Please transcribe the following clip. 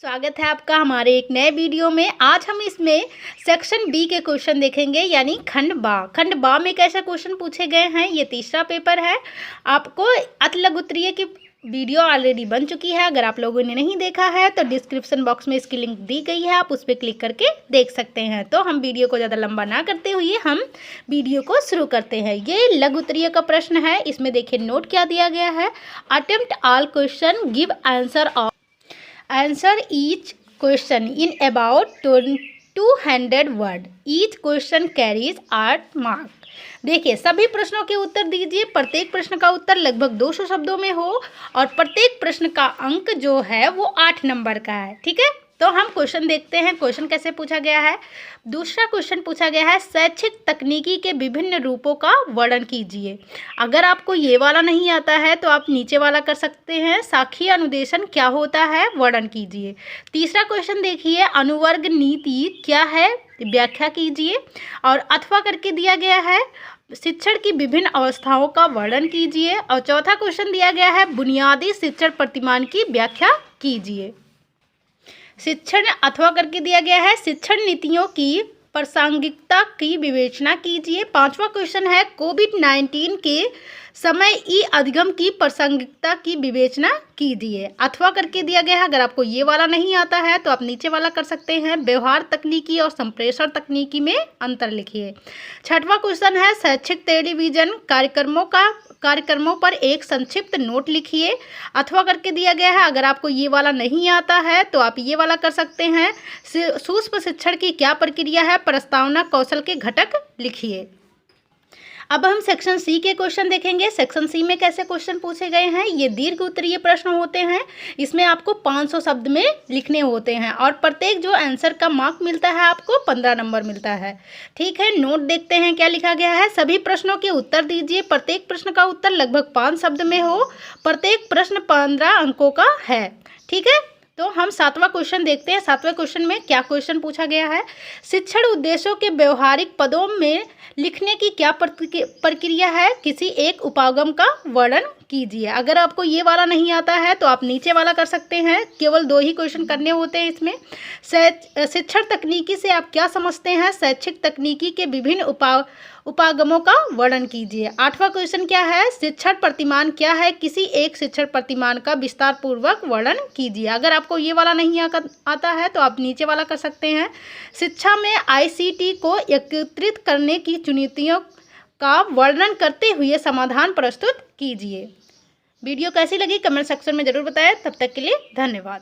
स्वागत है आपका हमारे एक नए वीडियो में। आज हम इसमें सेक्शन बी के क्वेश्चन देखेंगे, यानी खंड बा। खंड बा में कैसे क्वेश्चन पूछे गए हैं, ये तीसरा पेपर है। आपको अति लघु उत्तरीय की वीडियो ऑलरेडी बन चुकी है। अगर आप लोगों ने नहीं देखा है तो डिस्क्रिप्शन बॉक्स में इसकी लिंक दी गई है, आप उस पर क्लिक करके देख सकते हैं। तो हम वीडियो को ज़्यादा लंबा ना करते हुए हम वीडियो को शुरू करते हैं। ये लघु उत्तरीय का प्रश्न है। इसमें देखिए नोट क्या दिया गया है। Attempt all question, give answer each question in about 200 word. Each question carries 8 mark. देखिए सभी प्रश्नों के उत्तर दीजिए। प्रत्येक प्रश्न का उत्तर लगभग 200 शब्दों में हो और प्रत्येक प्रश्न का अंक जो है वो 8 नंबर का है। ठीक है, तो हम क्वेश्चन देखते हैं। क्वेश्चन कैसे पूछा गया है। दूसरा क्वेश्चन पूछा गया है, शैक्षिक तकनीकी के विभिन्न रूपों का वर्णन कीजिए। अगर आपको ये वाला नहीं आता है तो आप नीचे वाला कर सकते हैं। साखी अनुदेशन क्या होता है, वर्णन कीजिए। तीसरा क्वेश्चन देखिए, अनुवर्ग नीति क्या है, व्याख्या कीजिए। और अथवा करके दिया गया है, शिक्षण की विभिन्न अवस्थाओं का वर्णन कीजिए। और चौथा क्वेश्चन दिया गया है, बुनियादी शिक्षण प्रतिमान की व्याख्या कीजिए। शिक्षण अथवा करके दिया गया है, शिक्षण नीतियों की प्रासंगिकता की विवेचना कीजिए। पांचवा क्वेश्चन है, कोविड-19 के समय ई अधिगम की प्रासंगिकता की विवेचना कीजिए। अथवा करके दिया गया है। अगर आपको ये वाला नहीं आता है तो आप नीचे वाला कर सकते हैं। व्यवहार तकनीकी और संप्रेषण तकनीकी में अंतर लिखिए। छठवां क्वेश्चन है, शैक्षिक टेलीविजन कार्यक्रमों पर एक संक्षिप्त नोट लिखिए। अथवा करके दिया गया है। अगर आपको ये वाला नहीं आता है तो आप ये वाला कर सकते हैं। सूक्ष्म शिक्षण की क्या प्रक्रिया है, प्रस्तावना कौशल के घटक लिखिए। अब हम सेक्शन सी के क्वेश्चन देखेंगे। सेक्शन सी में कैसे क्वेश्चन पूछे गए हैं। ये दीर्घ उत्तरीय प्रश्न होते हैं। इसमें आपको 500 शब्द में लिखने होते हैं और प्रत्येक जो आंसर का मार्क मिलता है आपको 15 नंबर मिलता है। ठीक है, नोट देखते हैं क्या लिखा गया है। सभी प्रश्नों के उत्तर दीजिए। प्रत्येक प्रश्न का उत्तर लगभग 5 शब्द में हो। प्रत्येक प्रश्न 15 अंकों का है। ठीक है, तो हम 7वां क्वेश्चन देखते हैं। 7वें क्वेश्चन में क्या क्वेश्चन पूछा गया है। शिक्षण उद्देश्यों के व्यवहारिक पदों में लिखने की क्या प्रक्रिया है, किसी एक उपागम का वर्णन कीजिए। अगर आपको ये वाला नहीं आता है तो आप नीचे वाला कर सकते हैं। केवल 2 ही क्वेश्चन करने होते हैं इसमें। शिक्षण तकनीकी से आप क्या समझते हैं, शैक्षिक तकनीकी के विभिन्न उपागमों का वर्णन कीजिए। 8वां क्वेश्चन क्या है, शिक्षण प्रतिमान क्या है, किसी एक शिक्षण प्रतिमान का विस्तार पूर्वक वर्णन कीजिए। अगर आपको ये वाला नहीं आता है तो आप नीचे वाला कर सकते हैं। शिक्षा में ICT को एकीकृत करने की चुनौतियों का वर्णन करते हुए समाधान प्रस्तुत कीजिए। वीडियो कैसी लगी कमेंट सेक्शन में ज़रूर बताएं। तब तक के लिए धन्यवाद।